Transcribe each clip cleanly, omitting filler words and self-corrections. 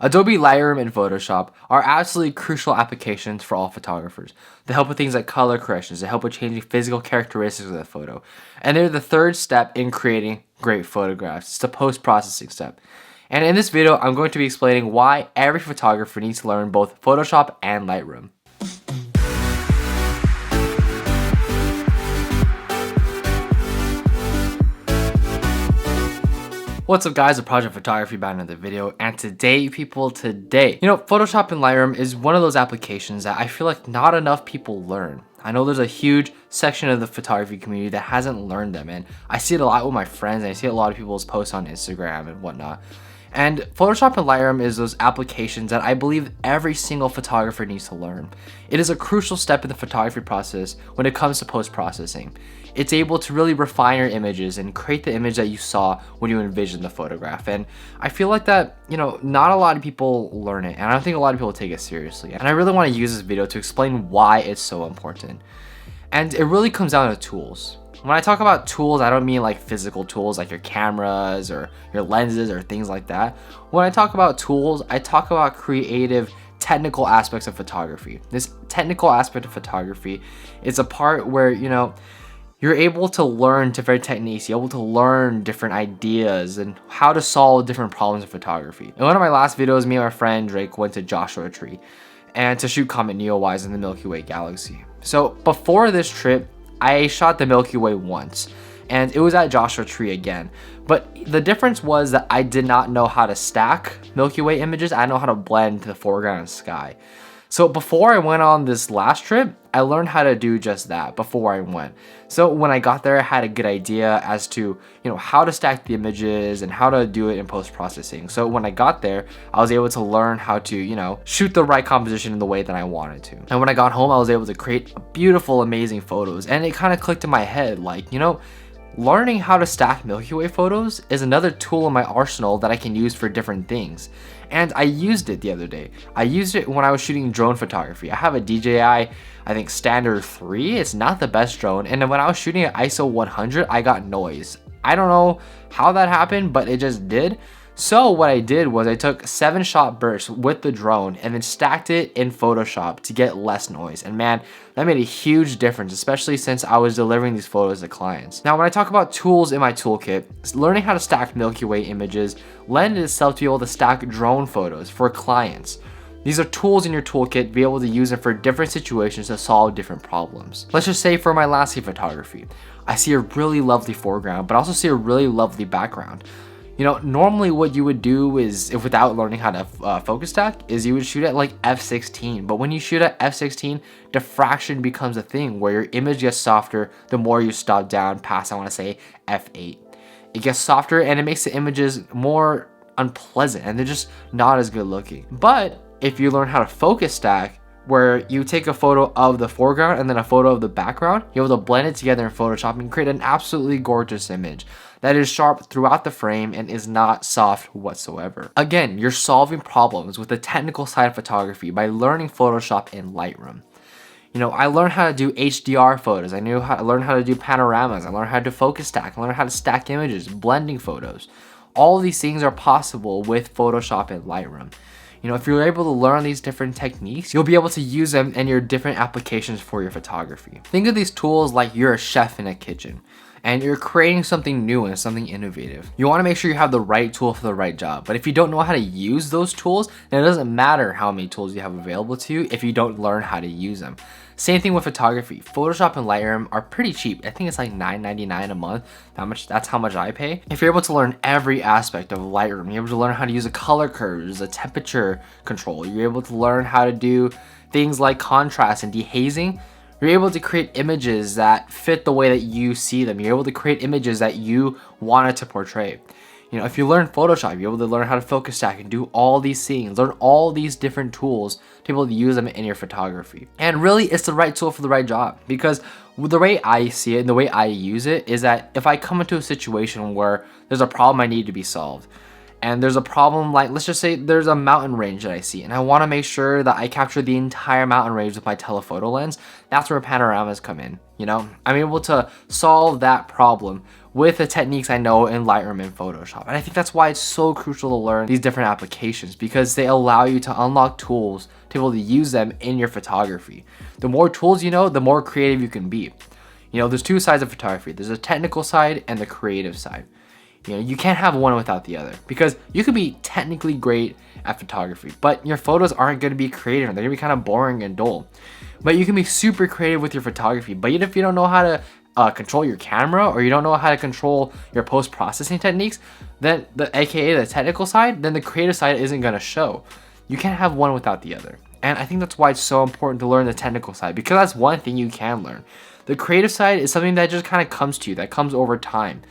Adobe Lightroom and Photoshop are absolutely crucial applications for all photographers. They help with things like color corrections, they help with changing physical characteristics of the photo, and they're the third step in creating great photographs. It's the post-processing step. And in this video, I'm going to be explaining why every photographer needs to learn both Photoshop and Lightroom. What's up guys, a Project Photography back in another video, and today Photoshop and Lightroom is one of those applications that I feel like not enough people learn. I know there's a huge section of the photography community that hasn't learned them, and I see it a lot with my friends, and I see a lot of people's posts on Instagram and whatnot. And Photoshop and Lightroom is those applications that I believe every single photographer needs to learn. It is a crucial step in the photography process when it comes to post-processing. It's able to really refine your images and create the image that you saw when you envisioned the photograph. And I feel like that, not a lot of people learn it, and I don't think a lot of people take it seriously. And I really want to use this video to explain why it's so important. And it really comes down to tools. When I talk about tools, I don't mean like physical tools like your cameras or your lenses or things like that. When I talk about tools, I talk about creative, technical aspects of photography. This technical aspect of photography is a part where, you're able to learn different techniques, you're able to learn different ideas and how to solve different problems in photography. In one of my last videos, me and my friend Drake went to Joshua Tree and to shoot Comet Neowise in the Milky Way galaxy. So before this trip, I shot the Milky Way once, and it was at Joshua Tree again. But the difference was that I did not know how to stack Milky Way images. I know how to blend the foreground and sky. So before I went on this last trip, I learned how to do just that before I went. So when I got there, I had a good idea as to, how to stack the images and how to do it in post-processing. So when I got there, I was able to learn how to, shoot the right composition in the way that I wanted to. And when I got home, I was able to create beautiful, amazing photos. And it kind of clicked in my head, like, learning how to stack Milky Way photos is another tool in my arsenal that I can use for different things. And I used it the other day. I used it when I was shooting drone photography. I have a DJI, I think Standard 3. It's not the best drone. And then when I was shooting at ISO 100, I got noise. I don't know how that happened, but it just did. So what I did was I took 7-shot bursts with the drone and then stacked it in Photoshop to get less noise. And man, that made a huge difference, especially since I was delivering these photos to clients. Now, when I talk about tools in my toolkit, learning how to stack Milky Way images lends itself to be able to stack drone photos for clients. These are tools in your toolkit to be able to use them for different situations to solve different problems. Let's just say for my landscape photography, I see a really lovely foreground, but I also see a really lovely background. Normally what you would do is, if without learning how to focus stack, is you would shoot at like f16. But when you shoot at f16, diffraction becomes a thing where your image gets softer the more you stop down past, I want to say, f8. It gets softer and it makes the images more unpleasant and they're just not as good looking. But if you learn how to focus stack, where you take a photo of the foreground and then a photo of the background, you're able to blend it together in Photoshop and create an absolutely gorgeous image that is sharp throughout the frame and is not soft whatsoever. Again, you're solving problems with the technical side of photography by learning Photoshop and Lightroom. I learned how to do HDR photos. I learned how to do panoramas. I learned how to do focus stack. I learned how to stack images, blending photos. All of these things are possible with Photoshop and Lightroom. If you're able to learn these different techniques, you'll be able to use them in your different applications for your photography. Think of these tools like you're a chef in a kitchen and you're creating something new and something innovative. You want to make sure you have the right tool for the right job. But if you don't know how to use those tools, then it doesn't matter how many tools you have available to you if you don't learn how to use them. Same thing with photography. Photoshop and Lightroom are pretty cheap. I think it's like $9.99 a month. That's how much I pay. If you're able to learn every aspect of Lightroom, you're able to learn how to use the color curves, the temperature control. You're able to learn how to do things like contrast and dehazing. You're able to create images that fit the way that you see them. You're able to create images that you wanted to portray. If you learn Photoshop, you're able to learn how to focus stack and do all these things, learn all these different tools to be able to use them in your photography. And really, it's the right tool for the right job, because the way I see it and the way I use it is that if I come into a situation where there's a problem I need to be solved, and there's a problem like, let's just say there's a mountain range that I see and I want to make sure that I capture the entire mountain range with my telephoto lens, that's where panoramas come in. I'm able to solve that problem with the techniques I know in Lightroom and Photoshop. And I think that's why it's so crucial to learn these different applications, because they allow you to unlock tools to be able to use them in your photography. The more tools you know, the more creative you can be. You know, there's two sides of photography. There's a technical side and the creative side. You know, you can't have one without the other, because you could be technically great at photography, but your photos aren't going to be creative. They're going to be kind of boring and dull. But you can be super creative with your photography, but even if you don't know how to control your camera, or you don't know how to control your post-processing techniques, then aka the technical side, then the creative side isn't going to show. You can't have one without the other. And I think that's why it's so important to learn the technical side, because that's one thing you can learn. The creative side is something that just kind of comes to you, that comes over time.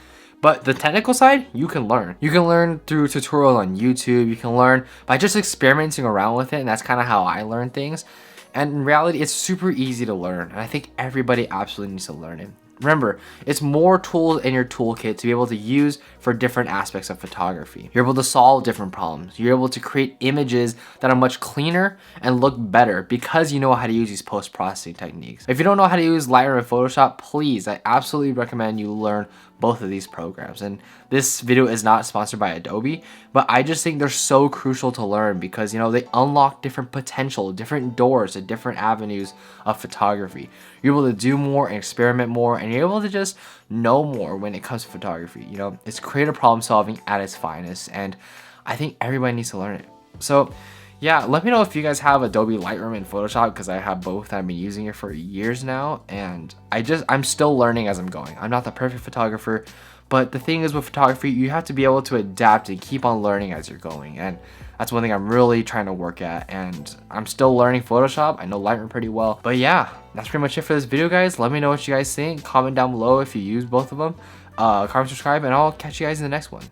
But the technical side, you can learn. You can learn through tutorials on YouTube. You can learn by just experimenting around with it. And that's kind of how I learn things. And in reality, it's super easy to learn. And I think everybody absolutely needs to learn it. Remember, it's more tools in your toolkit to be able to use for different aspects of photography. You're able to solve different problems. You're able to create images that are much cleaner and look better because you know how to use these post-processing techniques. If you don't know how to use Lightroom and Photoshop, please, I absolutely recommend you learn both of these programs. And this video is not sponsored by Adobe, but I just think they're so crucial to learn because, you know, they unlock different potential, different doors to different avenues of photography. You're able to do more and experiment more, and you're able to just know more when it comes to photography. You know, it's creative problem solving at its finest, and I think everybody needs to learn it. So yeah, let me know if you guys have Adobe Lightroom and Photoshop, because I have both. I've been using it for years now, and I'm still learning as I'm going. I'm not the perfect photographer, but the thing is with photography, you have to be able to adapt and keep on learning as you're going. And that's one thing I'm really trying to work at, and I'm still learning Photoshop. I know Lightroom pretty well, but yeah, that's pretty much it for this video, guys. Let me know what you guys think. Comment down below if you use both of them. Comment, subscribe, and I'll catch you guys in the next one.